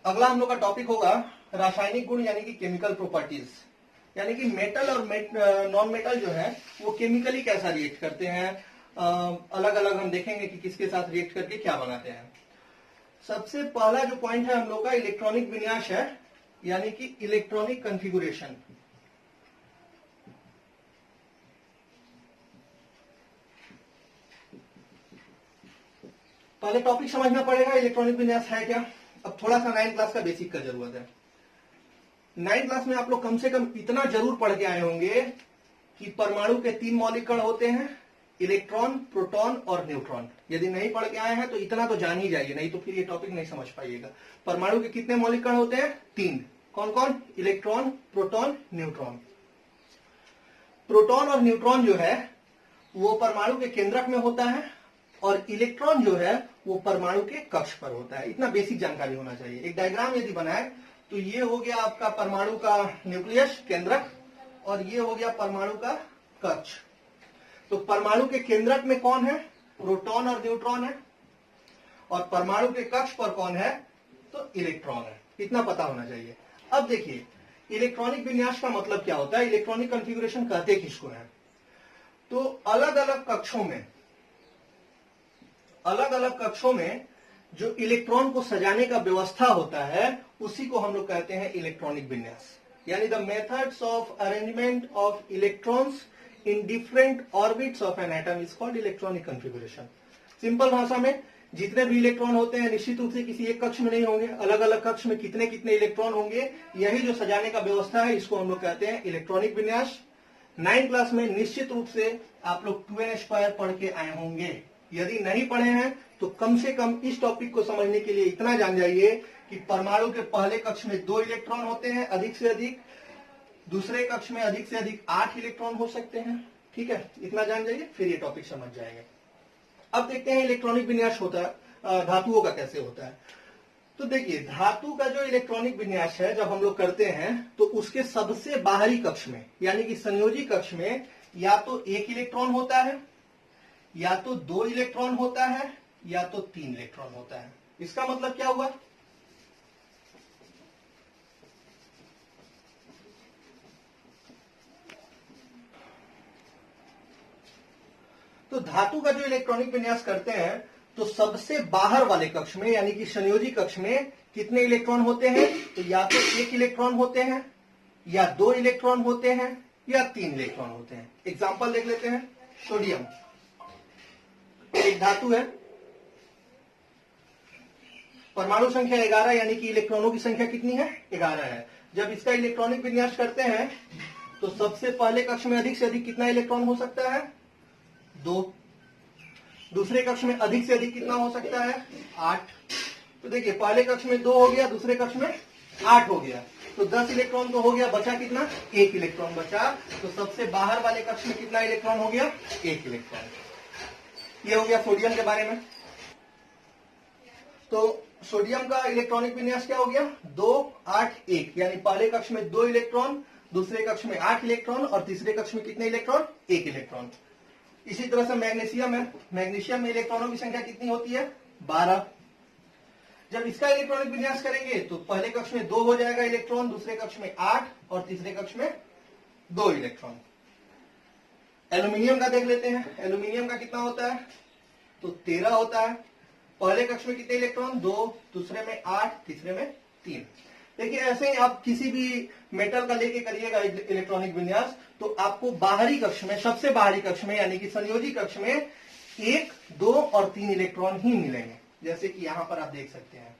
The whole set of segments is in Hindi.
अगला हम लोग का टॉपिक होगा रासायनिक गुण यानी कि केमिकल प्रॉपर्टीज, यानी कि मेटल और नॉन मेटल जो है वो केमिकली कैसा रिएक्ट करते हैं, अलग अलग हम देखेंगे कि किसके साथ रिएक्ट करके क्या बनाते हैं। सबसे पहला जो पॉइंट है हम लोग का इलेक्ट्रॉनिक विन्यास है, यानी कि इलेक्ट्रॉनिक कॉन्फ़िगरेशन। पहले टॉपिक समझना पड़ेगा इलेक्ट्रॉनिक विन्यास है क्या। अब थोड़ा सा 9th क्लास का बेसिक का जरूरत है। 9th क्लास में आप लोग कम से कम इतना जरूर पढ़ के आए होंगे कि परमाणु के 3 मौलिक कण होते हैं, इलेक्ट्रॉन, प्रोटॉन और न्यूट्रॉन। यदि नहीं पढ़ के आए हैं तो इतना तो जान ही जाइए, नहीं तो फिर ये टॉपिक नहीं समझ पाइएगा। परमाणु के कितने मौलिक कण होते हैं? 3। कौन कौन? Electron, proton, neutron. प्रोटॉन और न्यूट्रॉन जो है वो परमाणु के केंद्रक में होता है और इलेक्ट्रॉन जो है वो परमाणु के कक्ष पर होता है। इतना बेसिक जानकारी होना चाहिए। एक डायग्राम यदि बनाए तो ये हो गया आपका परमाणु का न्यूक्लियस, केंद्रक, और ये हो गया परमाणु का कक्ष। तो परमाणु के केंद्रक में कौन है? प्रोटॉन और न्यूट्रॉन है, और परमाणु के कक्ष पर कौन है? तो इलेक्ट्रॉन है। इतना पता होना चाहिए। अब देखिए इलेक्ट्रॉनिक विन्यास का मतलब क्या होता है, इलेक्ट्रॉनिक कॉन्फ़िगरेशन कहते किसको है। तो अलग अलग कक्षों में जो इलेक्ट्रॉन को सजाने का व्यवस्था होता है उसी को हम लोग कहते हैं इलेक्ट्रॉनिक विन्यास, यानी the methods of arrangement of electrons in different orbits of an atom is called electronic configuration. Simple भाषा में जितने भी इलेक्ट्रॉन होते हैं निश्चित रूप से किसी एक कक्ष में नहीं होंगे, अलग अलग कक्ष में कितने कितने इलेक्ट्रॉन होंगे, यही जो सजाने का व्यवस्था है इसको हम लोग कहते हैं इलेक्ट्रॉनिक विन्यास। 9th क्लास में निश्चित रूप से आप लोग 2n² पढ़ के आए होंगे। यदि नहीं पढ़े हैं तो कम से कम इस टॉपिक को समझने के लिए इतना जान जाइए कि परमाणु के पहले कक्ष में 2 इलेक्ट्रॉन होते हैं अधिक से अधिक, दूसरे कक्ष में अधिक से अधिक 8 इलेक्ट्रॉन हो सकते हैं। ठीक है, इतना जान जाइए, फिर ये टॉपिक समझ जाएंगे। अब देखते हैं इलेक्ट्रॉनिक विन्यास होता है धातुओं का कैसे होता है। तो देखिए धातु का जो इलेक्ट्रॉनिक विन्यास है जब हम लोग करते हैं तो उसके सबसे बाहरी कक्ष में यानी कि संयोजी कक्ष में या तो 1 इलेक्ट्रॉन होता है, या तो 2 इलेक्ट्रॉन होता है, या तो 3 इलेक्ट्रॉन होता है। इसका मतलब क्या हुआ? तो धातु का जो इलेक्ट्रॉनिक विन्यास करते हैं तो सबसे बाहर वाले कक्ष में यानी कि संयोजी कक्ष में कितने इलेक्ट्रॉन होते हैं? तो या तो 1 इलेक्ट्रॉन होते हैं, या 2 इलेक्ट्रॉन होते हैं, या 3 इलेक्ट्रॉन होते हैं। एग्जांपल देख लेते हैं। सोडियम एक धातु है, परमाणु संख्या 11 यानी कि इलेक्ट्रॉनों की संख्या कितनी है? 11 है। जब इसका इलेक्ट्रॉनिक विन्यास करते हैं तो सबसे पहले कक्ष में अधिक से अधिक कितना इलेक्ट्रॉन हो सकता है? 2। दूसरे कक्ष में अधिक से अधिक कितना हो सकता है? 8। तो देखिए पहले कक्ष में 2 हो गया, दूसरे कक्ष में 8 हो गया, तो 10 इलेक्ट्रॉन तो हो गया, बचा कितना? 1 इलेक्ट्रॉन बचा। तो सबसे बाहर वाले कक्ष में कितना इलेक्ट्रॉन हो गया? 1 इलेक्ट्रॉन। ये हो गया सोडियम के बारे में। तो सोडियम का इलेक्ट्रॉनिक विन्यास क्या हो गया? 2, 8, 1, यानी पहले कक्ष में 2 इलेक्ट्रॉन, दूसरे कक्ष में 8 इलेक्ट्रॉन, और तीसरे कक्ष में कितने इलेक्ट्रॉन? 1 इलेक्ट्रॉन। इसी तरह से मैग्नीशियम है, मैग्नीशियम में इलेक्ट्रॉनों की संख्या कितनी होती है? 12। जब इसका इलेक्ट्रॉनिक विन्यास करेंगे तो पहले कक्ष में 2 हो जाएगा इलेक्ट्रॉन, दूसरे कक्ष में 8 और तीसरे कक्ष में 2 इलेक्ट्रॉन। एल्यूमिनियम का देख लेते हैं। एल्यूमिनियम का कितना होता है? तो 13 होता है। पहले कक्ष में कितने इलेक्ट्रॉन? 2, दूसरे में 8, तीसरे में 3। देखिए ऐसे ही आप किसी भी मेटल का लेके करिएगा इलेक्ट्रॉनिक विन्यास तो आपको बाहरी कक्ष में, सबसे बाहरी कक्ष में यानी कि संयोजी कक्ष में 1, 2 और 3 इलेक्ट्रॉन ही मिलेंगे, जैसे कि यहां पर आप देख सकते हैं।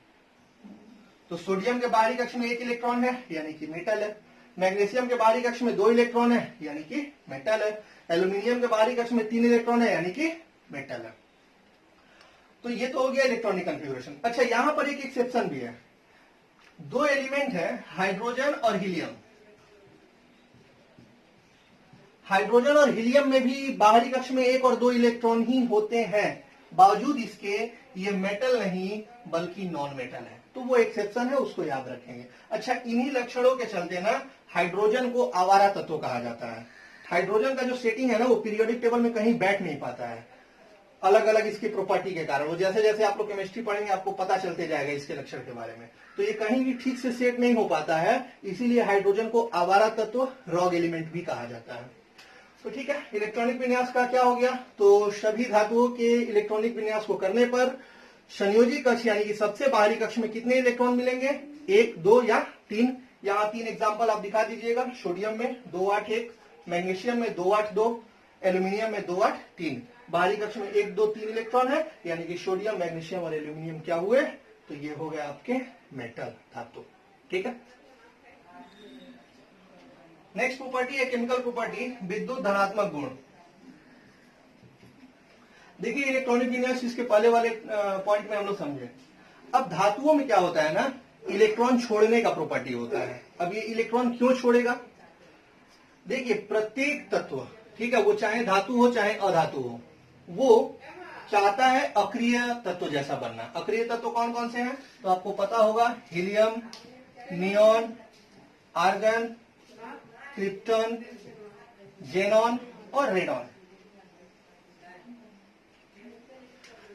तो सोडियम के बाहरी कक्ष में 1 इलेक्ट्रॉन है यानी कि मेटल है। मैग्नीशियम के बाहरी कक्ष में 2 इलेक्ट्रॉन है यानी कि मेटल है। एल्यूमिनियम के बाहरी कक्ष में 3 इलेक्ट्रॉन है यानी कि मेटल है। तो ये तो हो गया इलेक्ट्रॉनिक कॉन्फ़िगरेशन। अच्छा यहां पर एक एक्सेप्शन भी है। 2 एलिमेंट है, हाइड्रोजन और हीलियम। हाइड्रोजन और हीलियम में भी बाहरी कक्ष में 1 और 2 इलेक्ट्रॉन ही होते हैं, बावजूद इसके ये मेटल नहीं बल्कि नॉन मेटल है। तो वो एक्सेप्शन है, उसको याद रखेंगे। अच्छा इन्हीं लक्षणों के चलते ना हाइड्रोजन को आवारा तत्व कहा जाता है। हाइड्रोजन का जो सेटिंग है ना वो पीरियोडिक टेबल में कहीं बैठ नहीं पाता है। अलग अलग इसकी प्रॉपर्टी के कारण। वो जैसे जैसे आप लोग केमिस्ट्री पढ़ेंगे आपको पता चलते जाएगा इसके लक्षण के बारे में। तो ये कहीं भी ठीक से सेट नहीं हो पाता है, इसीलिए हाइड्रोजन को आवारा तत्व, रॉग एलिमेंट भी कहा जाता है। तो ठीक है, इलेक्ट्रॉनिक विन्यास का क्या हो गया, तो सभी धातुओं के इलेक्ट्रॉनिक विन्यास को करने पर संयोजी कक्ष यानी कि सबसे बाहरी कक्ष में कितने इलेक्ट्रॉन मिलेंगे, 1, 2 या 3। यहाँ 3 एग्जाम्पल आप दिखा दीजिएगा। सोडियम में 2, 8, 1, मैग्नीशियम में 2, 8, 2, एल्यूमिनियम में 2, 8, 3। बाहरी कक्ष में 1, 2, 3 इलेक्ट्रॉन है, यानी कि सोडियम, मैग्नीशियम और एल्यूमिनियम क्या हुए, तो ये हो गए आपके मेटल धातु। ठीक है, नेक्स्ट प्रॉपर्टी है केमिकल प्रॉपर्टी, विद्युत धनात्मक गुण। देखिए इलेक्ट्रॉनिक विन्यास इसके पहले वाले पॉइंट में हम लोग समझे। अब धातुओं में क्या होता है ना, इलेक्ट्रॉन छोड़ने का प्रॉपर्टी होता है। अब ये इलेक्ट्रॉन क्यों छोड़ेगा, देखिए प्रत्येक तत्व, ठीक है, वो चाहे धातु हो चाहे अधातु हो, वो चाहता है अक्रिय तत्व जैसा बनना। अक्रिय तत्व कौन कौन से हैं, तो आपको पता होगा, helium, neon, argon, krypton, xenon और रेडॉन।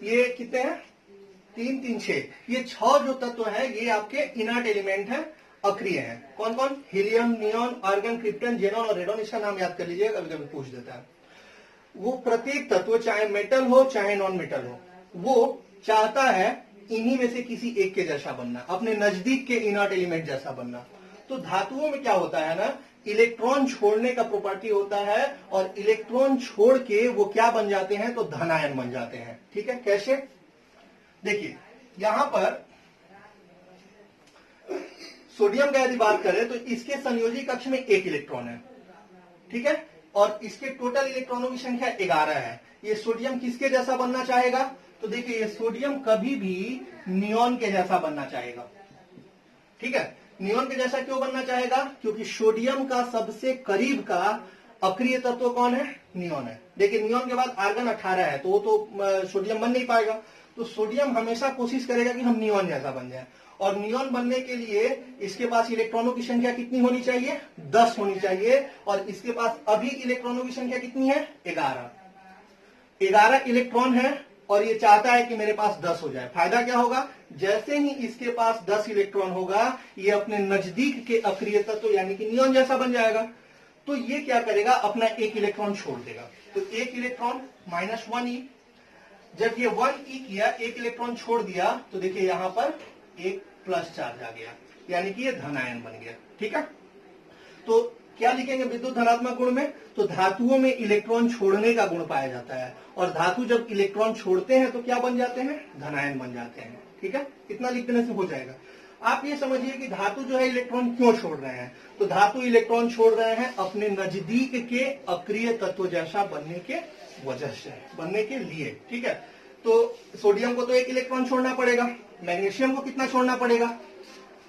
ये कितने हैं, 3, 3, 6। ये 6 जो तत्व है ये आपके इनर्ट एलिमेंट है, अक्रिय है। कौन कौन, helium, neon, argon, krypton, xenon और रेडॉन। इसका नाम याद कर लीजिए, कभी कभी पूछ देता है। वो प्रत्येक तत्व चाहे मेटल हो चाहे नॉन मेटल हो, वो चाहता है इन्हीं में से किसी एक के जैसा बनना, अपने नजदीक के इनर्ट एलिमेंट जैसा बनना। तो धातुओं में क्या होता है ना, इलेक्ट्रॉन छोड़ने का प्रॉपर्टी होता है, और इलेक्ट्रॉन छोड़ के वो क्या बन जाते हैं, तो धनायन बन जाते हैं। ठीक है, कैसे, देखिए यहां पर सोडियम का यदि बात करें तो इसके संयोजी कक्ष में 1 इलेक्ट्रॉन है, ठीक है, और इसके टोटल इलेक्ट्रॉनों की संख्या 11 है। ये सोडियम किसके जैसा बनना चाहेगा, तो देखिए ये सोडियम कभी भी नियॉन के जैसा बनना चाहेगा। ठीक है, नियॉन के जैसा क्यों बनना चाहेगा, क्योंकि सोडियम का सबसे करीब का अक्रिय तत्व कौन है, नियॉन है। देखिए नियॉन के बाद आर्गन 18 है, तो वो तो सोडियम बन नहीं पाएगा। तो सोडियम हमेशा कोशिश करेगा कि हम नियॉन जैसा बन जाए, और नियॉन बनने के लिए इसके पास इलेक्ट्रॉनों की संख्या कितनी होनी चाहिए, 10 होनी चाहिए, और इसके पास अभी इलेक्ट्रॉनों की संख्या कितनी है, 11 इलेक्ट्रॉन है, और ये चाहता है कि मेरे पास 10 हो जाए। फायदा क्या होगा, जैसे ही इसके पास 10 इलेक्ट्रॉन होगा, ये अपने नजदीक के अक्रिय तत्व यानी कि नियॉन जैसा बन जाएगा। तो ये क्या करेगा, अपना 1 इलेक्ट्रॉन छोड़ देगा। तो 1 इलेक्ट्रॉन -1e, जब ये 1e किया, 1 इलेक्ट्रॉन छोड़ दिया, तो देखिए यहां पर एक प्लस चार्ज आ गया, यानी कि ये धनायन बन गया। ठीक है, तो क्या लिखेंगे विद्युत धनात्मक गुण में, तो धातुओं में इलेक्ट्रॉन छोड़ने का गुण पाया जाता है, और धातु जब इलेक्ट्रॉन छोड़ते हैं तो क्या बन जाते हैं, धनायन बन जाते हैं। ठीक है, इतना लिख देने से हो जाएगा। आप ये समझिए कि धातु जो है इलेक्ट्रॉन क्यों छोड़ रहे हैं, तो धातु इलेक्ट्रॉन छोड़ रहे हैं अपने नजदीक के अक्रिय तत्व जैसा बनने के वजह से, बनने के लिए। ठीक है, तो सोडियम को तो 1 इलेक्ट्रॉन छोड़ना पड़ेगा, मैग्नीशियम को कितना छोड़ना पड़ेगा,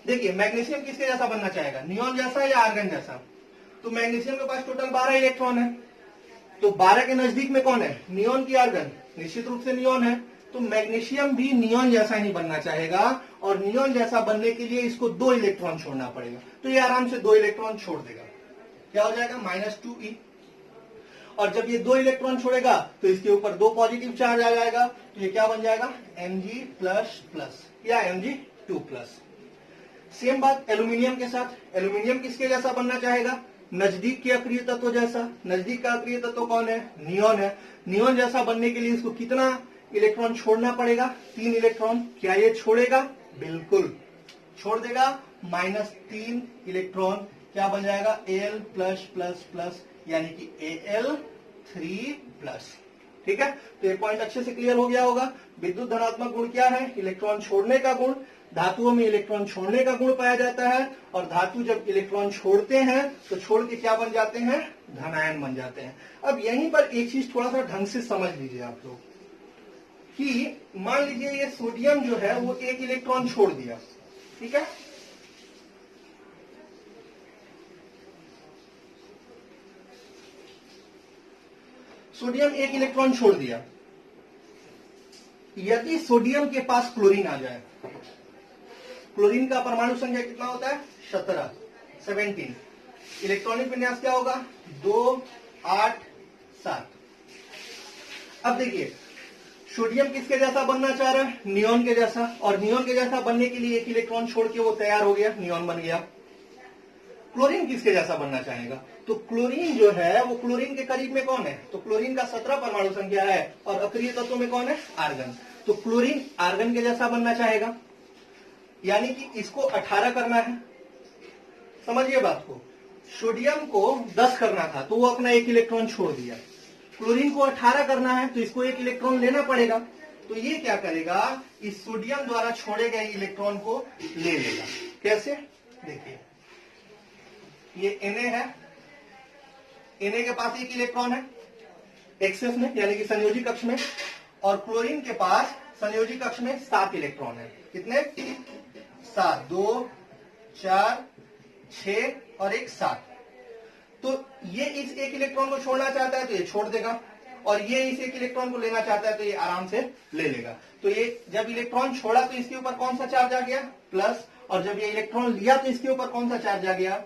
देखिए मैग्नीशियम किसके जैसा बनना चाहेगा, नियॉन जैसा या आर्गन जैसा, तो मैग्नीशियम के पास टोटल 12 इलेक्ट्रॉन है, तो 12 के नजदीक में कौन है, नियॉन की आर्गन, निश्चित रूप से नियॉन है। तो मैग्नीशियम भी नियॉन जैसा ही बनना चाहेगा, और नियॉन जैसा बनने के लिए इसको 2 इलेक्ट्रॉन छोड़ना पड़ेगा। तो ये आराम से 2 इलेक्ट्रॉन छोड़ देगा, क्या हो जाएगा, -2e। और जब ये 2 इलेक्ट्रॉन छोड़ेगा तो इसके ऊपर 2 पॉजिटिव चार्ज आ जाएगा, तो ये क्या बन जाएगा, Mg++ या Mg2+। सेम बात एल्यूमिनियम के साथ, एल्यूमिनियम किसके जैसा बनना चाहेगा, नजदीक के अक्रिय तत्व जैसा। नजदीक का अक्रिय तत्व कौन है, नियॉन है। नियॉन जैसा बनने के लिए इसको कितना इलेक्ट्रॉन छोड़ना पड़ेगा, 3 इलेक्ट्रॉन। क्या ये छोड़ेगा, बिल्कुल छोड़ देगा, -3 इलेक्ट्रॉन क्या बन जाएगा, Al+++, यानी कि Al3+। ठीक है, तो ये पॉइंट अच्छे से क्लियर हो गया होगा। विद्युत धनात्मक गुण क्या है, इलेक्ट्रॉन छोड़ने का गुण। धातुओं में इलेक्ट्रॉन छोड़ने का गुण पाया जाता है, और धातु जब इलेक्ट्रॉन छोड़ते हैं तो छोड़ के क्या बन जाते हैं, धनायन बन जाते हैं। अब यहीं पर एक चीज थोड़ा सा ढंग से समझ लीजिए आप लोग, कि मान लीजिए ये सोडियम जो है वो 1 इलेक्ट्रॉन छोड़ दिया, ठीक है, सोडियम 1 इलेक्ट्रॉन छोड़ दिया। यदि सोडियम के पास क्लोरीन आ जाए, क्लोरीन का परमाणु संख्या कितना होता है, 17। इलेक्ट्रॉनिक विन्यास क्या होगा, 2, 8, 7। अब देखिए सोडियम किसके जैसा बनना चाह रहा है? नियॉन के जैसा। और नियॉन के जैसा बनने के लिए एक इलेक्ट्रॉन छोड़ के वो तैयार हो गया, नियॉन बन गया। क्लोरीन किसके जैसा बनना चाहेगा? तो क्लोरीन जो है वो क्लोरीन के करीब में कौन है? तो क्लोरीन का 17 परमाणु संख्या है और अक्रिय तत्वों में कौन है? आर्गन। तो क्लोरीन आर्गन के जैसा बनना चाहेगा, यानी कि इसको 18 करना है। समझिए बात को, सोडियम को 10 करना था तो वो अपना एक इलेक्ट्रॉन छोड़ दिया। क्लोरीन को 18 करना है तो इसको एक इलेक्ट्रॉन लेना पड़ेगा। तो ये क्या करेगा? इस सोडियम द्वारा छोड़े गए इलेक्ट्रॉन को ले लेगा। कैसे? देखिए, ये Na है, Na के पास एक इलेक्ट्रॉन है एक्सेस में, यानी कि संयोजी कक्ष में, और क्लोरीन के पास संयोजी कक्ष में 7 इलेक्ट्रॉन है। कितने? 7, 2, 4, 6 और 1, 7। तो ये इस एक इलेक्ट्रॉन को छोड़ना चाहता है तो ये छोड़ देगा, और ये इस एक इलेक्ट्रॉन को लेना चाहता है तो ये आराम से ले लेगा। तो ये जब इलेक्ट्रॉन छोड़ा तो इसके ऊपर कौन सा चार्ज आ गया? प्लस। और जब ये इलेक्ट्रॉन लिया तो इसके ऊपर कौन सा चार्ज आ गया?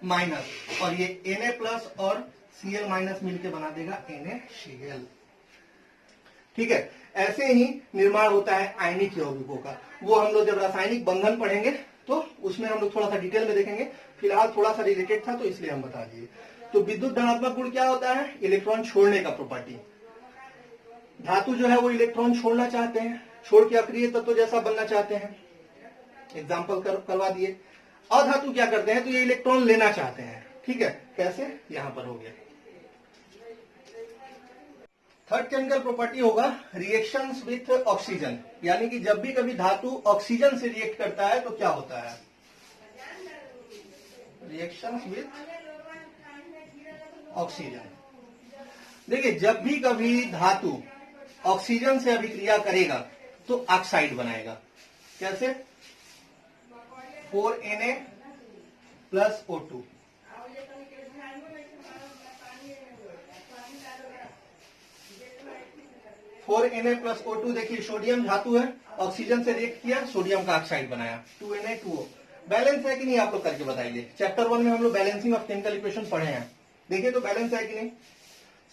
माइनस। और ये Na प्लस और Cl माइनस मिलकर बना देगा NaCl। ठीक है, ऐसे ही निर्माण होता है आयनिक यौगिकों का। वो हम लोग जब रासायनिक बंधन पढ़ेंगे तो उसमें हम लोग थोड़ा सा डिटेल में देखेंगे। फिलहाल थोड़ा सा रिलेटेड था तो इसलिए हम बता दिए। तो विद्युत धनात्मक गुण क्या होता है? इलेक्ट्रॉन छोड़ने का प्रॉपर्टी। धातु जो है वो इलेक्ट्रॉन छोड़ना चाहते हैं, छोड़ के अक्रिय तत्व जैसा बनना चाहते हैं। एग्जाम्पल करवा दिए। अधातु क्या करते हैं? तो ये इलेक्ट्रॉन लेना चाहते हैं। ठीक है, कैसे? यहां पर हो गया। थर्ड केमिकल प्रॉपर्टी होगा रिएक्शंस विथ ऑक्सीजन, यानी कि जब भी कभी धातु ऑक्सीजन से रिएक्ट करता है तो क्या होता है? Reactions with oxygen. देखिए, जब भी कभी धातु ऑक्सीजन से अभिक्रिया करेगा तो ऑक्साइड बनाएगा। कैसे? 4Na plus O2। Na plus O2, देखिए सोडियम धातु है, ऑक्सीजन से रिएक्ट किया, सोडियम का ऑक्साइड बनाया, 2Na 2O। बैलेंस है कि नहीं आप लोग करके बताइए। चैप्टर 1 में हम लोग बैलेंसिंग ऑफ केमिकल इक्वेशन पढ़े हैं। देखिए तो बैलेंस है कि नहीं?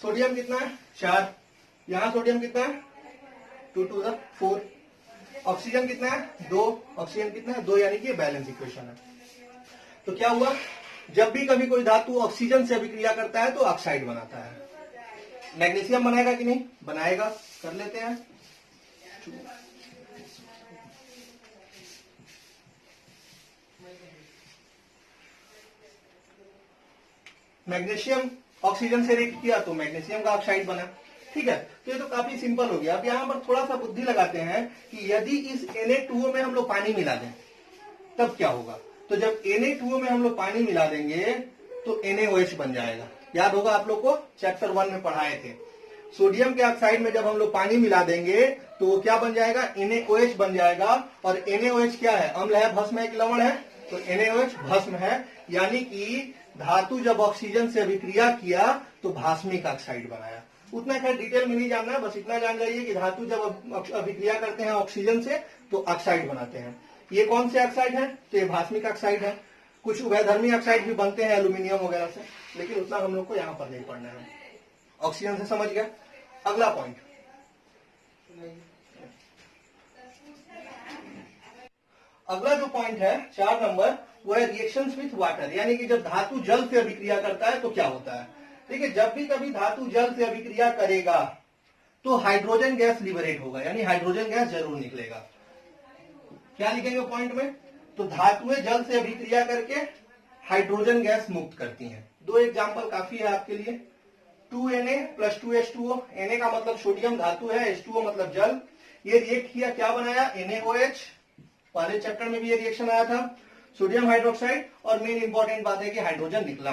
सोडियम कितना है? 4। यहां सोडियम कितना है? 2 2 4। ऑक्सीजन कितना है? 2। ऑक्सीजन कितना है? 2, यानी कि बैलेंस इक्वेशन है। तो क्या हुआ? जब भी कभी कोई धातु ऑक्सीजन से अभिक्रिया करता है तो ऑक्साइड बनाता है। मैग्नीशियम बनाएगा कि नहीं? बनाएगा। कर लेते हैं। मैग्नीशियम ऑक्सीजन से रिएक्ट किया तो मैग्नीशियम का ऑक्साइड बना। ठीक है, तो ये तो काफी सिंपल हो गया। अब यहां पर थोड़ा सा बुद्धि लगाते हैं कि यदि इस Na2O में हम लोग पानी मिला दें तब क्या होगा? तो जब Na2O में हम लोग पानी मिला देंगे तो NaOH बन जाएगा। याद होगा आप लोग को, चैप्टर 1 में पढ़ाए थे। सोडियम के ऑक्साइड में जब हम लोग पानी मिला देंगे तो वो क्या बन जाएगा? NaOH बन जाएगा। और NaOH क्या है? अम्ल है, भस्म है कि लवण है? तो NaOH भस्म है, यानी कि धातु जब ऑक्सीजन से अभिक्रिया किया तो भास्मिक ऑक्साइड बनाया। उतना खैर डिटेल में नहीं जानना है, बस इतना जान जाइए कि धातु जब अभिक्रिया करते हैं ऑक्सीजन से तो ऑक्साइड बनाते हैं। ये कौन से ऑक्साइड है? तो ये भास्मिक ऑक्साइड है। कुछ उभयधर्मी ऑक्साइड भी बनते हैं एल्यूमिनियम वगैरह से, लेकिन उतना हम लोग को यहाँ पर नहीं पढ़ना है। ऑक्सीजन से समझ गया। अगला पॉइंट, अगला जो पॉइंट है 4 नंबर, वो है रिएक्शंस विथ वाटर, यानी कि जब धातु जल से अभिक्रिया करता है तो क्या होता है? देखिए, जब भी कभी धातु जल से अभिक्रिया करेगा तो हाइड्रोजन गैस लिबरेट होगा, यानी हाइड्रोजन गैस जरूर निकलेगा। क्या लिखेंगे पॉइंट में? तो धातुएं जल से अभिक्रिया करके हाइड्रोजन गैस मुक्त करती हैं। 2 एग्जाम्पल काफी है आपके लिए। 2Na plus 2H2O। Na का मतलब सोडियम धातु है, H2O मतलब जल। ये रिएक्ट किया, क्या बनाया? NaOH। पहले चैप्टर में भी ये रिएक्शन आया था, सोडियम हाइड्रोक्साइड। और मेन इंपॉर्टेंट बात है कि हाइड्रोजन निकला।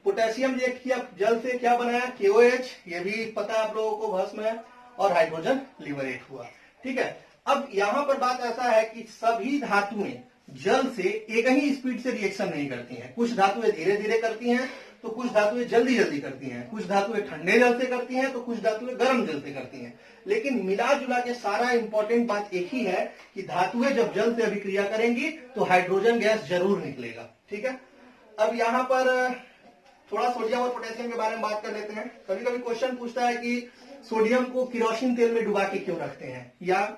पोटेशियम रिएक्ट किया जल से, क्या बनाया? KOH। ये भी पता है आप लोगों को, भस्म है। और हाइड्रोजन लिबरेट हुआ। ठीक है, अब यहां पर बात ऐसा है कि सभी धातुएं जल से एक ही स्पीड से रिएक्शन नहीं करती हैं। कुछ धातुएं धीरे धीरे करती हैं, तो कुछ धातुएं जल्दी जल्दी करती हैं। कुछ धातुएं ठंडे जल से करती हैं तो कुछ धातुएं गर्म जल से करती हैं। लेकिन मिला जुला के सारा इंपॉर्टेंट बात एक ही है कि धातुएं जब जल से अभिक्रिया करेंगी तो हाइड्रोजन गैस जरूर निकलेगा। ठीक है, अब यहां पर थोड़ा सोडियम और पोटेशियम के बारे में बात कर लेते हैं। कभी कभी क्वेश्चन पूछता है कि सोडियम को केरोसिन तेल में डुबा के क्यों रखते हैं, या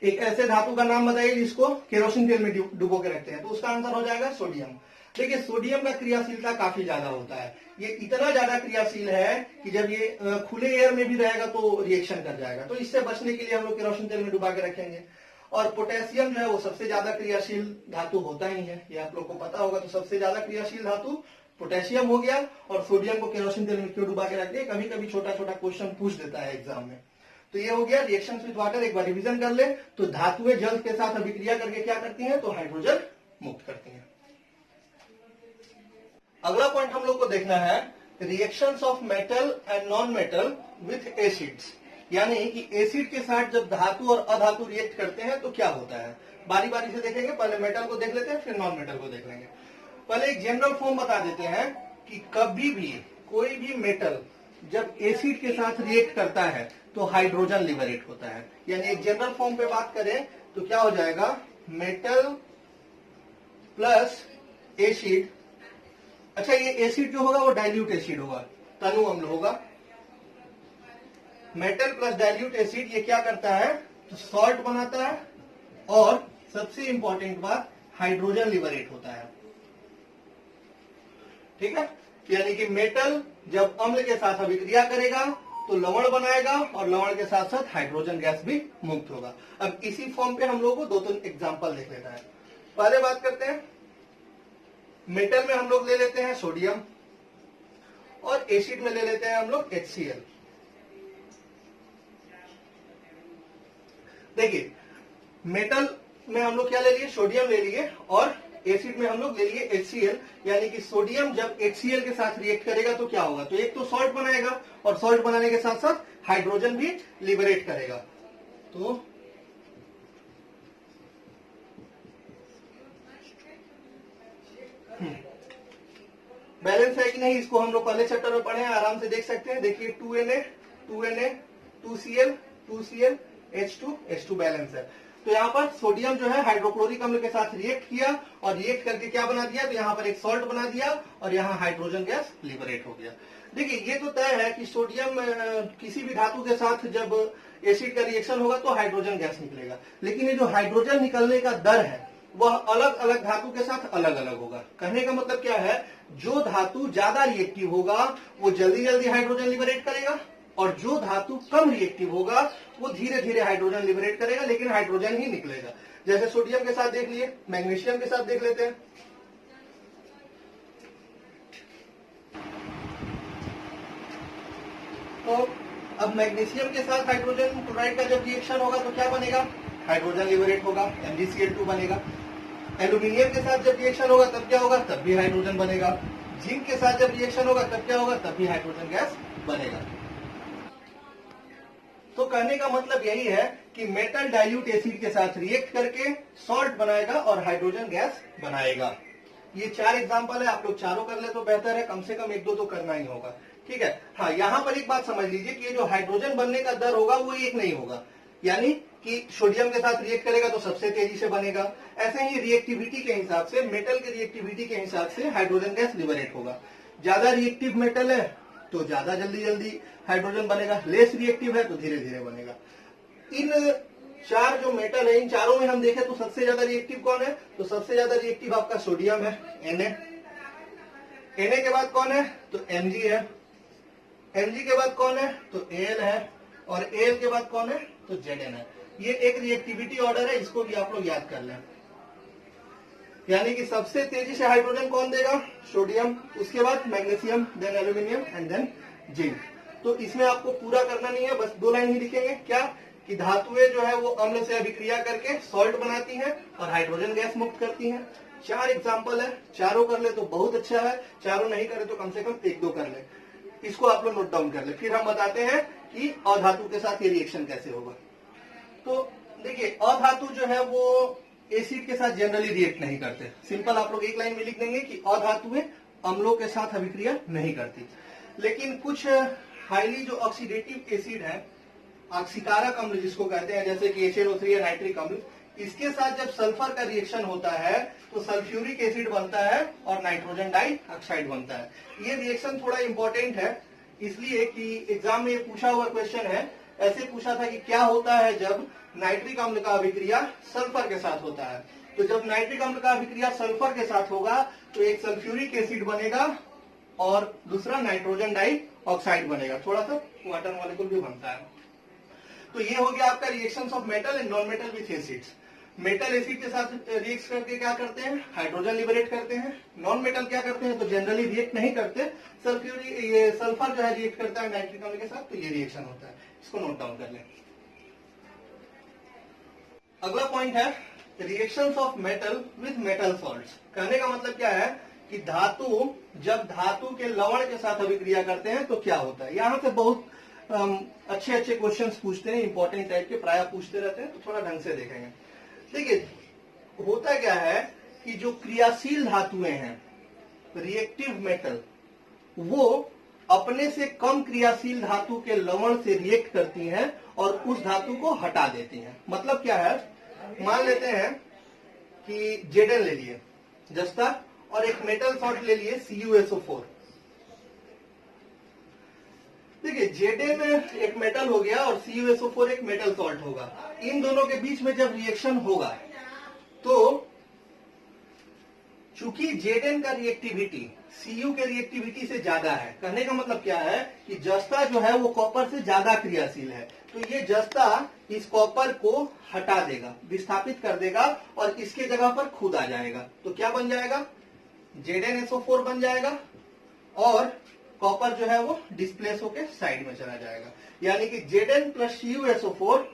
एक ऐसे धातु का नाम बताइए जिसको केरोसिन तेल में डुबो के रखते हैं, तो उसका आंसर हो जाएगा सोडियम। देखिए सोडियम का क्रियाशीलता काफी ज्यादा होता है, ये इतना ज्यादा क्रियाशील है कि जब ये खुले एयर में भी रहेगा तो रिएक्शन कर जाएगा, तो इससे बचने के लिए हम लोग केरोसिन तेल में डुबा के रखेंगे। और पोटेशियम जो है वो सबसे ज्यादा क्रियाशील धातु होता ही है, ये आप लोग को पता होगा, तो सबसे ज्यादा क्रियाशील धातु पोटेशियम हो गया। और सोडियम को केरोसिन तेल में क्यों डुबा के रख दिया, कभी कभी छोटा छोटा क्वेश्चन पूछ देता है एग्जाम में। तो ये हो गया रिएक्शन विद वाटर। एक बार रिवीजन कर ले तो धातुएं जल के साथ अभिक्रिया करके क्या करती हैं, तो हाइड्रोजन मुक्त करती हैं। अगला पॉइंट हम लोग को देखना है reactions of metal and non metal with acids, यानी कि एसिड के साथ जब धातु और अधातु रिएक्ट करते हैं तो क्या होता है। बारी बारी से देखेंगे, पहले मेटल को देख लेते हैं फिर नॉन मेटल को देख लेंगे। पहले एक जनरल फॉर्म बता देते हैं कि कभी भी कोई भी मेटल जब एसिड के साथ रिएक्ट करता है तो हाइड्रोजन लिबरेट होता है। यानी एक जनरल फॉर्म पे बात करें तो क्या हो जाएगा, मेटल प्लस एसिड। अच्छा, ये एसिड जो होगा वो डाइल्यूट एसिड होगा, तनु अम्ल होगा। मेटल प्लस डाइल्यूट एसिड ये क्या करता है, तो सॉल्ट बनाता है, और सबसे इंपॉर्टेंट बात हाइड्रोजन लिबरेट होता है। ठीक है, यानी कि मेटल जब अम्ल के साथ अभिक्रिया करेगा तो लवण बनाएगा, और लवण के साथ साथ हाइड्रोजन गैस भी मुक्त होगा। अब इसी फॉर्म पे हम लोग को दो तीन एग्जांपल देख लेना है। पहले बात करते हैं मेटल में हम लोग ले लेते हैं सोडियम, और एसिड में ले लेते हैं हम लोग HCl। देखिए मेटल में हम लोग क्या ले लिए, सोडियम ले लिए, और एसिड में हम लोग ले लिए HCl। यानी कि सोडियम जब HCl के साथ रिएक्ट करेगा तो क्या होगा, तो एक तो सॉल्ट बनाएगा, और सॉल्ट बनाने के साथ साथ हाइड्रोजन भी लिबरेट करेगा। तो बैलेंस है कि नहीं, इसको हम लोग पहले चैप्टर में पढ़े हैं, आराम से देख सकते हैं। देखिए 2Na 2Na 2Cl 2Cl H2 balance है। तो यहाँ पर सोडियम जो है हाइड्रोक्लोरिक अम्ल के साथ रिएक्ट किया, और रिएक्ट करके क्या बना दिया, तो यहाँ पर एक सॉल्ट बना दिया, और यहाँ हाइड्रोजन गैस लिबरेट हो गया। देखिए ये तो तय है कि सोडियम किसी भी धातु के साथ जब एसिड का रिएक्शन होगा तो हाइड्रोजन गैस निकलेगा, लेकिन ये जो हाइड्रोजन निकलने का दर है वह अलग अलग धातु के साथ अलग अलग होगा। कहने का मतलब क्या है, जो धातु ज्यादा रिएक्टिव होगा वो जल्दी जल्दी हाइड्रोजन लिबरेट करेगा, और जो धातु कम रिएक्टिव होगा वो धीरे धीरे हाइड्रोजन लिबरेट करेगा, लेकिन हाइड्रोजन ही निकलेगा। जैसे सोडियम के साथ देख लिए, मैग्नीशियम के साथ देख लेते हैं। तो अब मैग्नीशियम के साथ हाइड्रोजन क्लोराइड का जब रिएक्शन होगा तो क्या बनेगा, हाइड्रोजन लिबरेट होगा, MgCl2 बनेगा। एल्यूमिनियम के साथ जब रिएक्शन होगा तब क्या होगा, तब भी हाइड्रोजन बनेगा। जिंक के साथ जब रिएक्शन होगा तब क्या होगा, तब भी हाइड्रोजन गैस बनेगा। तो कहने का मतलब यही है कि मेटल डाइल्यूट एसिड के साथ रिएक्ट करके सॉल्ट बनाएगा और हाइड्रोजन गैस बनाएगा। ये 4 एग्जांपल है, आप लोग चारों कर ले तो बेहतर है, कम से कम 1-2 तो करना ही होगा। ठीक है, हाँ यहाँ पर एक बात समझ लीजिए कि ये जो हाइड्रोजन बनने का दर होगा वो एक नहीं होगा, यानी कि सोडियम के साथ रिएक्ट करेगा तो सबसे तेजी से बनेगा। ऐसे ही रिएक्टिविटी के हिसाब से, मेटल के रिएक्टिविटी के हिसाब से हाइड्रोजन गैस लिबरेट होगा। ज्यादा रिएक्टिव मेटल है तो ज्यादा जल्दी जल्दी हाइड्रोजन बनेगा, लेस रिएक्टिव है तो धीरे धीरे बनेगा। इन 4 जो मेटल है, इन चारों में हम देखें तो सबसे ज्यादा रिएक्टिव कौन है, तो सबसे ज्यादा रिएक्टिव आपका सोडियम है, Na के बाद कौन है, तो Mg है, Mg के बाद कौन है, तो Al है, और Al के बाद कौन है, तो Zn है। ये एक रिएक्टिविटी ऑर्डर है, इसको भी आप लोग याद कर लें। यानी कि सबसे तेजी से हाइड्रोजन कौन देगा, सोडियम, उसके बाद magnesium, then aluminium and then zinc. तो इसमें आपको पूरा करना नहीं है, बस 2 लाइन ही लिखेंगे, क्या कि धातुएं जो है वो अम्ल से अभिक्रिया करके सॉल्ट बनाती हैं और हाइड्रोजन गैस मुक्त करती हैं। 4 एग्जाम्पल है, चारों कर ले तो बहुत अच्छा है, चारों नहीं करे तो कम से कम 1-2 कर ले। इसको आप लोग नोट डाउन कर ले, फिर हम बताते हैं कि अधातु के साथ ये रिएक्शन कैसे होगा। तो देखिए अधातु जो है वो एसिड के साथ जनरली रिएक्ट नहीं करते। सिंपल आप लोग एक लाइन में लिख देंगे कि अधातुएं अम्लों के साथ अभिक्रिया नहीं करती। लेकिन कुछ हाईली जो ऑक्सीडेटिव एसिड है, ऑक्सीकारक अम्ल जिसको कहते हैं, जैसे कि HNO3 या नाइट्रिक अम्ल, इसके साथ जब सल्फर का रिएक्शन होता है तो सल्फ्यूरिक एसिड बनता है और नाइट्रोजन डाइऑक्साइड बनता है। ये रिएक्शन थोड़ा इंपॉर्टेंट है इसलिए कि एग्जाम में ये पूछा हुआ क्वेश्चन है, ऐसे पूछा था कि क्या होता है जब नाइट्रिक अम्ल का अभिक्रिया सल्फर के साथ होता है। तो जब नाइट्रिक अम्ल का अभिक्रिया सल्फर के साथ होगा तो एक सल्फ्यूरिक एसिड बनेगा और दूसरा नाइट्रोजन डाइऑक्साइड बनेगा, थोड़ा सा वाटर मॉलिक्यूल भी बनता है। तो ये हो गया आपका reactions of metal and non metal with acids. Metal acid के साथ रिएक्ट करके क्या करते हैं, हाइड्रोजन लिबरेट करते हैं। नॉन मेटल क्या करते हैं, तो जनरली रिएक्ट नहीं करते, ये सल्फर जो है रिएक्ट करता है नाइट्रिक अम्ल के साथ, तो ये रिएक्शन होता है। इसको नोट डाउन कर लें। अगला पॉइंट है reactions of metal with metal salts. कहने का मतलब क्या है कि धातु जब धातु के लवण के साथ अभिक्रिया करते हैं तो क्या होता है। यहाँ से बहुत अच्छे अच्छे क्वेश्चंस पूछते हैं, इंपॉर्टेंट टाइप के प्राय पूछते रहते हैं, तो थोड़ा ढंग से देखेंगे। देखिए होता क्या है कि जो क्रियाशील धातुएं हैं, रिएक्टिव मेटल, वो अपने से कम क्रियाशील धातु के लवण से रिएक्ट करती हैं और उस धातु को हटा देती हैं। मतलब क्या है, मान लेते हैं कि जेडन ले लिए जस्ता और एक मेटल सॉल्ट ले लिए CuSO4। देखिए जेडन एक मेटल हो गया और CuSO4 एक मेटल सॉल्ट होगा। इन दोनों के बीच में जब रिएक्शन होगा तो चूंकि जेडन का रिएक्टिविटी Cu के रिएक्टिविटी से ज्यादा है, कहने का मतलब क्या है कि जस्ता जो है वो कॉपर से ज्यादा क्रियाशील है, तो ये जस्ता इस कॉपर को हटा देगा, विस्थापित कर देगा और इसके जगह पर खुद आ जाएगा। तो क्या बन जाएगा, ZnSO4 बन जाएगा और कॉपर जो है वो डिस्प्लेस होकर साइड में चला जाएगा। यानी कि Zn plus CuSO4,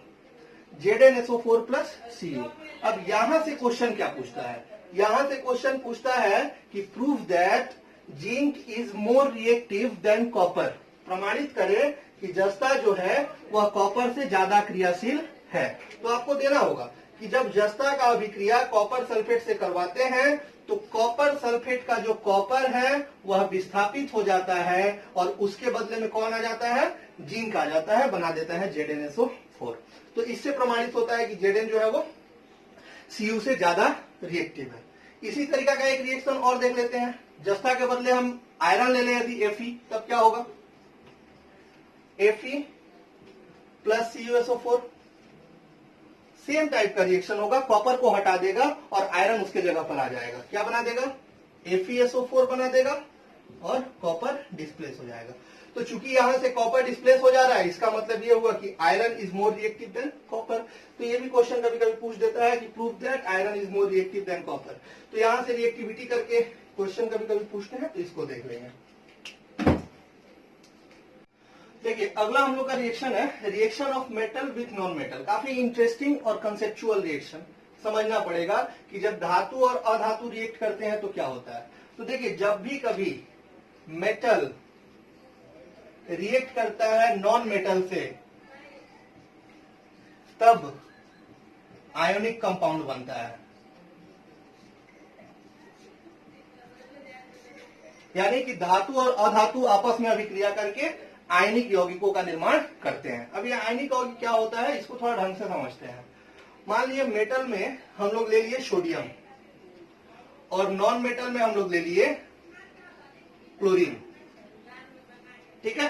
ZnSO4 plus Cu। अब यहां से क्वेश्चन क्या पूछता है, यहां से क्वेश्चन पूछता है कि prove that zinc is more reactive than copper. प्रमाणित करें कि जस्ता जो है वह कॉपर से ज्यादा क्रियाशील है। तो आपको देना होगा कि जब जस्ता का अभिक्रिया कॉपर सल्फेट से करवाते हैं तो कॉपर सल्फेट का जो कॉपर है वह विस्थापित हो जाता है और उसके बदले में कौन आ जाता है, जिंक आ जाता है, बना देता है ZnSO4। तो इससे प्रमाणित होता है कि Zn जो है वो Cu से ज्यादा रिएक्टिव है। इसी तरीका का एक रिएक्शन और देख लेते हैं। जस्ता के बदले हम आयरन ले लें यदि Fe, तब क्या होगा, Fe plus CuSO4। Same type का रिएक्शन होगा, कॉपर को हटा देगा और आयरन उसके जगह पर आ जाएगा। क्या बना देगा, FeSO4 बना देगा और कॉपर डिस्प्लेस हो जाएगा। तो चूंकि यहां से कॉपर डिस्प्लेस हो जा रहा है, इसका मतलब ये हुआ कि iron is more reactive than copper. तो ये भी क्वेश्चन कभी कभी पूछ देता है कि prove that iron is more reactive than copper. तो यहां से रिएक्टिविटी करके क्वेश्चन कभी कभी पूछते हैं, तो इसको देख लेंगे। देखिए अगला हम लोग का रिएक्शन है reaction of metal with non metal. काफी इंटरेस्टिंग और कंसेप्चुअल रिएक्शन। समझना पड़ेगा कि जब धातु और अधातु रिएक्ट करते हैं तो क्या होता है। तो देखिए जब भी कभी मेटल रिएक्ट करता है नॉन मेटल से, तब आयोनिक कंपाउंड बनता है। यानी कि धातु और अधातु आपस में अभिक्रिया करके आयनिक यौगिकों का निर्माण करते हैं। अब ये आयनिक यौगिक क्या होता है, इसको थोड़ा ढंग से समझते हैं। मान लीजिए मेटल में हम लोग ले लिए सोडियम और नॉन मेटल में हम लोग ले लिए क्लोरीन। ठीक है,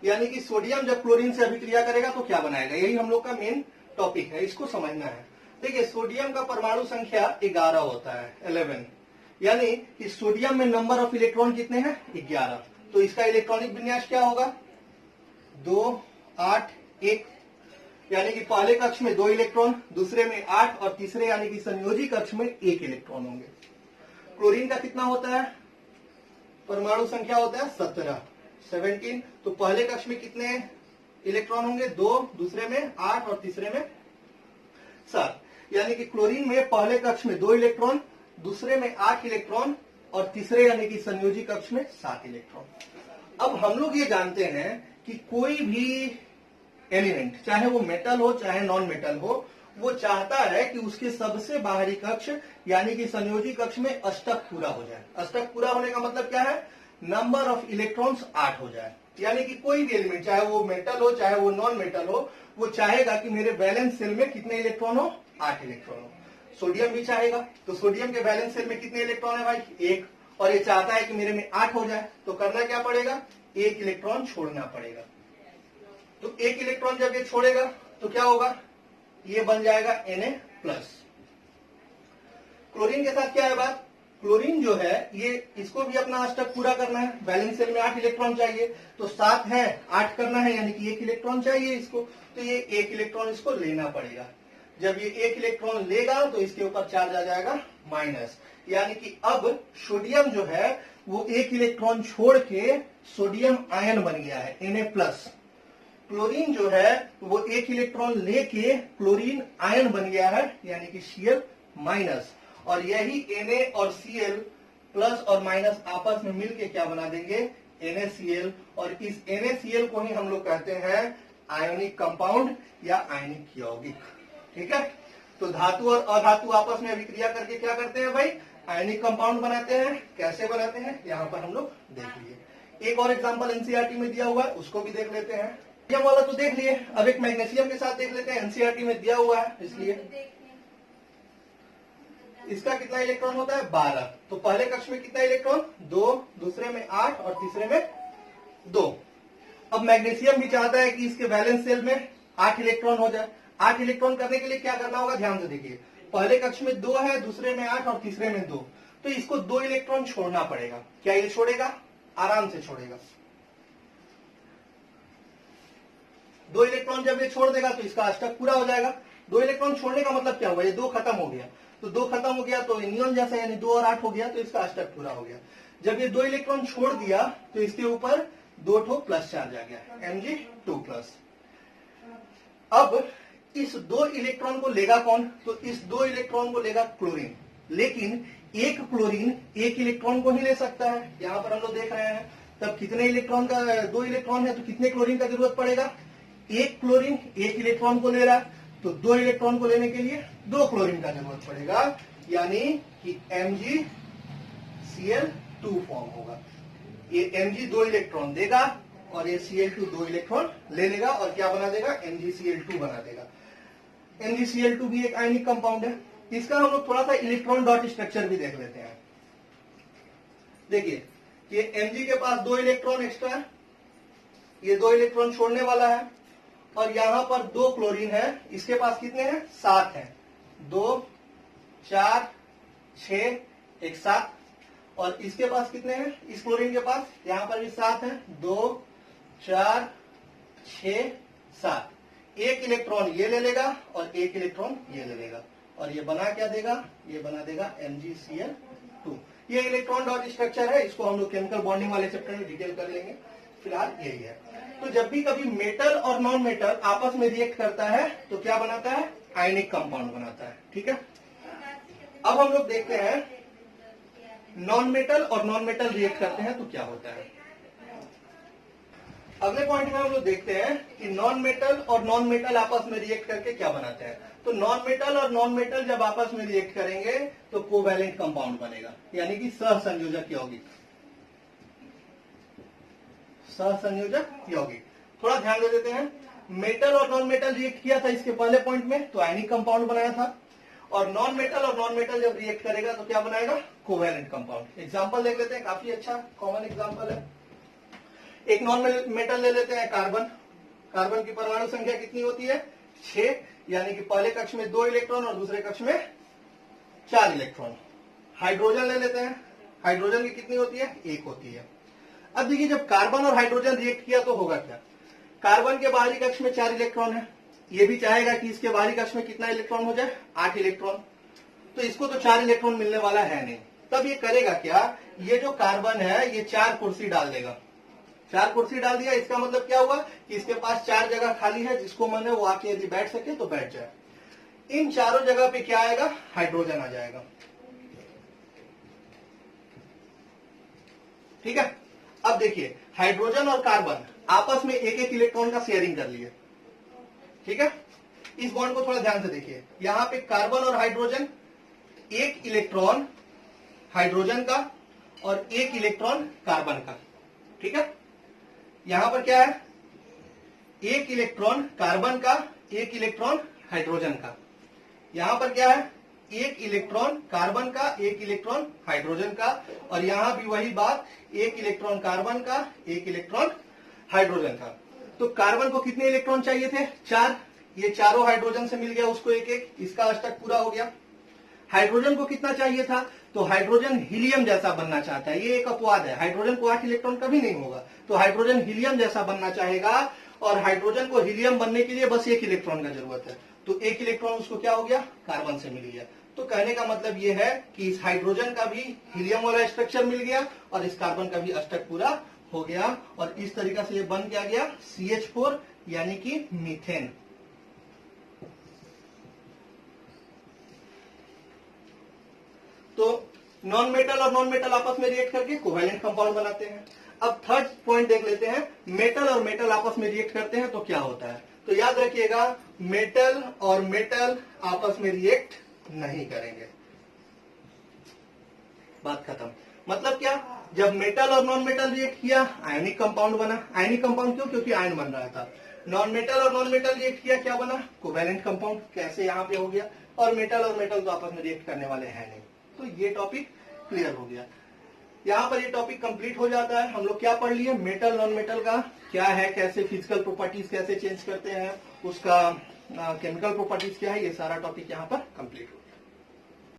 यानी कि सोडियम जब क्लोरीन से अभिक्रिया करेगा तो क्या बनाएगा, यही हम लोग का मेन टॉपिक है, इसको समझना है। देखिए सोडियम का परमाणु संख्या 11 होता है, 11। यानी कि सोडियम में नंबर ऑफ इलेक्ट्रॉन कितने हैं, 11। तो इसका इलेक्ट्रॉनिक विन्यास क्या होगा, 2, 8, 1। यानी कि पहले कक्ष में 2 इलेक्ट्रॉन, दूसरे में 8 और तीसरे यानी कि संयोजी कक्ष में 1 इलेक्ट्रॉन होंगे। क्लोरीन का कितना होता है, परमाणु संख्या होता है 17। तो पहले कक्ष में कितने इलेक्ट्रॉन होंगे, 2, दूसरे में 8 और तीसरे में 7। यानी कि क्लोरीन में पहले कक्ष में 2 इलेक्ट्रॉन, दूसरे में 8 इलेक्ट्रॉन और तीसरे यानी कि संयोजी कक्ष में 7 इलेक्ट्रॉन। अब हम लोग ये जानते हैं कि कोई भी एलिमेंट, चाहे वो मेटल हो चाहे नॉन मेटल हो, वो चाहता है कि उसके सबसे बाहरी कक्ष यानी कि संयोजी कक्ष में अष्टक पूरा हो जाए। अष्टक पूरा होने का मतलब क्या है, नंबर ऑफ इलेक्ट्रॉन्स 8 हो जाए। यानी कि कोई भी एलिमेंट, चाहे वो मेटल हो चाहे वो नॉन मेटल हो, वो चाहेगा कि मेरे बैलेंस सेल में कितने इलेक्ट्रॉन हो, 8 इलेक्ट्रॉन हो। सोडियम भी चाहेगा, तो सोडियम के बैलेंस सेल में कितने इलेक्ट्रॉन है भाई, 1। और ये चाहता है कि मेरे में 8 हो जाए। तो करना क्या पड़ेगा, एक इलेक्ट्रॉन छोड़ना पड़ेगा। तो एक इलेक्ट्रॉन जब ये छोड़ेगा तो क्या होगा, ये बन जाएगा Na+। क्लोरीन के साथ क्या है बात, क्लोरीन जो है ये इसको भी अपना अष्टक पूरा करना है, वैलेंस शेल में 8 इलेक्ट्रॉन चाहिए, तो 7 है 8 करना है, यानी कि 1 इलेक्ट्रॉन चाहिए इसको, तो ये 1 इलेक्ट्रॉन इसको लेना पड़ेगा। जब ये 1 इलेक्ट्रॉन लेगा तो इसके ऊपर चार्ज आ जाएगा माइनस, यानी कि अब सोडियम जो है वो 1 इलेक्ट्रॉन छोड़ के सोडियम आयन बन गया है Na+। क्लोरीन जो है वो 1 इलेक्ट्रॉन लेके क्लोरीन आयन बन गया है, यानी कि Cl-। और यही Na और Cl प्लस और माइनस आपस में मिलके क्या बना देंगे, NaCl। और इस NaCl को ही हम लोग कहते हैं आयोनिक कंपाउंड या आयनिक यौगिक। ठीक है, तो धातु और अधातु आपस में अभिक्रिया करके क्या करते हैं भाई, आयनिक कंपाउंड बनाते हैं। कैसे बनाते हैं यहाँ पर हम लोग देख लिए। एक और एग्जांपल एनसीईआरटी में दिया हुआ है, उसको भी देख लेते हैं। मैग्नीशियम वाला तो देख लिए, अब एक मैग्नीशियम के साथ देख लेते हैं, एनसीईआरटी में दिया हुआ है, इसलिए इसका कितना इलेक्ट्रॉन होता है 12। तो पहले कक्ष में कितना इलेक्ट्रॉन 2, दूसरे में 8 और तीसरे में 2। अब मैग्नीशियम भी चाहता है कि इसके वैलेंस शेल में 8 इलेक्ट्रॉन हो जाए। 8 इलेक्ट्रॉन करने के लिए क्या करना होगा, ध्यान से देखिए, पहले कक्ष में 2 है, दूसरे में 8 और तीसरे में 2, तो इसको 2 इलेक्ट्रॉन छोड़ना पड़ेगा। क्या ये छोड़ेगा, आराम से छोड़ेगा। 2 इलेक्ट्रॉन जब ये छोड़ देगा तो इसका अष्टक पूरा हो जाएगा। 2 इलेक्ट्रॉन छोड़ने का मतलब क्या हुआ, ये 2 खत्म हो गया, तो 2 खत्म हो गया तो नियन जैसा, यानी 2 और 8 हो गया, तो इसका अष्टक पूरा हो गया। जब ये 2 इलेक्ट्रॉन छोड़ दिया तो इसके ऊपर 2 ठो प्लस चार्ज आ गया, Mg2+। अब इस 2 इलेक्ट्रॉन को लेगा कौन, तो इस 2 इलेक्ट्रॉन को लेगा क्लोरीन, लेकिन एक क्लोरीन 1 इलेक्ट्रॉन को ही ले सकता है। यहां पर हम लोग देख रहे हैं, तब कितने इलेक्ट्रॉन का, 2 इलेक्ट्रॉन है तो कितने क्लोरीन का जरूरत पड़ेगा, 1 क्लोरीन 1 इलेक्ट्रॉन को ले रहा है, तो 2 इलेक्ट्रॉन को लेने के लिए 2 क्लोरीन का जरूरत पड़ेगा, यानी कि MgCl2 फॉर्म होगा। ये Mg 2 इलेक्ट्रॉन देगा और ये Cl2 2 इलेक्ट्रॉन ले लेगा और क्या बना देगा, MgCl2 बना देगा। MgCl2 भी एक आयनिक कंपाउंड है। इसका हम लोग थोड़ा सा इलेक्ट्रॉन डॉट स्ट्रक्चर भी देख लेते हैं। देखिए, ये Mg के पास 2 इलेक्ट्रॉन एक्स्ट्रा है, ये 2 इलेक्ट्रॉन छोड़ने वाला है, और यहां पर 2 क्लोरीन है, इसके पास कितने हैं 7 हैं, 2 4 6 एक 7, और इसके पास कितने हैं, इस क्लोरीन के पास यहां पर भी 7 हैं, 2 4 6 7। 1 इलेक्ट्रॉन ये ले लेगा और 1 इलेक्ट्रॉन ये ले लेगा, और ये बना क्या देगा, ये बना देगा MgCl2। ये इलेक्ट्रॉन डॉट स्ट्रक्चर है, इसको हम लोग केमिकल बॉन्डिंग वाले चैप्टर में डिटेल कर लेंगे, फिलहाल यही है। तो जब भी कभी मेटल और नॉन मेटल आपस में रिएक्ट करता है तो क्या बनाता है, आयनिक कंपाउंड बनाता है। ठीक है, अब हम लोग देखते हैं नॉन मेटल और नॉन मेटल रिएक्ट करते हैं तो क्या होता है। अगले पॉइंट में हम लोग देखते हैं कि नॉन मेटल और नॉन मेटल आपस में रिएक्ट करके क्या बनाते हैं। तो नॉन मेटल और नॉन मेटल जब आपस में रिएक्ट करेंगे तो कोवैलेंट कंपाउंड बनेगा, यानी कि सहसंयोजक यौगिक। सहसंयोजक यौगिक, थोड़ा ध्यान दे देते हैं। मेटल और नॉन मेटल रिएक्ट किया था इसके पहले पॉइंट में, तो आयनिक कंपाउंड बनाया था, और नॉन मेटल जब रिएक्ट करेगा तो क्या बनाएगा, कोवैलेंट कंपाउंड। एग्जांपल देख लेते हैं, काफी अच्छा कॉमन एग्जांपल है। एक नॉन मेटल ले लेते हैं कार्बन। कार्बन की परमाणु संख्या कितनी होती है 6, यानी कि पहले कक्ष में 2 इलेक्ट्रॉन और दूसरे कक्ष में 4 इलेक्ट्रॉन। हाइड्रोजन ले लेते हैं, हाइड्रोजन की कितनी होती है 1 होती है। अब देखिए, जब कार्बन और हाइड्रोजन रिएक्ट किया तो होगा क्या, कार्बन के बाहरी कक्ष में 4 इलेक्ट्रॉन है, ये भी चाहेगा कि इसके बाहरी कक्ष में कितना इलेक्ट्रॉन हो जाए 8 इलेक्ट्रॉन, तो इसको तो 4 इलेक्ट्रॉन मिलने वाला है नहीं। तब ये करेगा क्या, ये जो कार्बन है ये 4 कुर्सी डाल देगा। 4 कुर्सी डाल दिया, इसका मतलब क्या हुआ कि इसके पास 4 जगह खाली है, जिसको मन है वो आके यदि बैठ सके तो बैठ जाए। इन चारों जगह पे क्या आएगा, हाइड्रोजन आ जाएगा। ठीक है, अब देखिए, हाइड्रोजन और कार्बन आपस में 1-1 इलेक्ट्रॉन का शेयरिंग कर लिए। ठीक है, इस बॉन्ड को थोड़ा ध्यान से देखिए, यहां पे कार्बन और हाइड्रोजन 1 इलेक्ट्रॉन हाइड्रोजन का और 1 इलेक्ट्रॉन कार्बन का। ठीक है, यहां पर क्या है, 1 इलेक्ट्रॉन कार्बन का, 1 इलेक्ट्रॉन हाइड्रोजन का। यहां पर क्या है, एक इलेक्ट्रॉन कार्बन का, एक इलेक्ट्रॉन हाइड्रोजन का, और यहां भी वही बात, एक इलेक्ट्रॉन कार्बन का, एक इलेक्ट्रॉन हाइड्रोजन का। तो कार्बन को कितने इलेक्ट्रॉन चाहिए थे? 4। ये चारों हाइड्रोजन से मिल गया उसको एक एक, इसका अष्टक पूरा हो गया। हाइड्रोजन को कितना चाहिए था? तो हाइड्रोजन हीलियम जैसा बनना चाहता है, ये एक अपवाद है, हाइड्रोजन को 8 इलेक्ट्रॉन कभी नहीं होगा। तो हाइड्रोजन हीलियम जैसा बनना चाहेगा, और हाइड्रोजन को हीलियम बनने के लिए बस एक इलेक्ट्रॉन का जरूरत है। तो एक इलेक्ट्रॉन उसको क्या हो गया? कार्बन से मिल गया। तो कहने का मतलब ये है कि इस हाइड्रोजन का भी हीलियम वाला स्ट्रक्चर मिल गया और इस कार्बन का भी अष्टक पूरा हो गया, और इस तरीका से ये बन क्या गया? CH4 यानी कि मीथेन। तो नॉन मेटल और नॉन मेटल आपस में रिएक्ट करके कोवैलेंट कंपाउंड बनाते हैं। अब थर्ड पॉइंट देख लेते हैं, मेटल और मेटल आपस में रिएक्ट करते हैं तो क्या होता है। तो याद रखिएगा, मेटल और मेटल आपस में रिएक्ट नहीं करेंगे, बात खत्म। मतलब क्या? जब मेटल और नॉन मेटल रिएक्ट किया, आयनिक कंपाउंड बना। आयनिक कंपाउंड क्यों? क्योंकि आयन बन रहा था। नॉन मेटल और नॉन मेटल रिएक्ट किया, क्या बना? Covalent compound. कैसे? यहाँ पे हो गया। और मेटल तो आपस में रिएक्ट करने वाले हैं नहीं। तो ये टॉपिक क्लियर हो गया। यहाँ पर ये टॉपिक कंप्लीट हो जाता है। हम लोग क्या पढ़ लिए? मेटल नॉन मेटल का क्या है, कैसे फिजिकल प्रॉपर्टीज कैसे चेंज करते हैं, उसका केमिकल प्रॉपर्टीज क्या है, ये सारा टॉपिक यहाँ पर कंप्लीट हो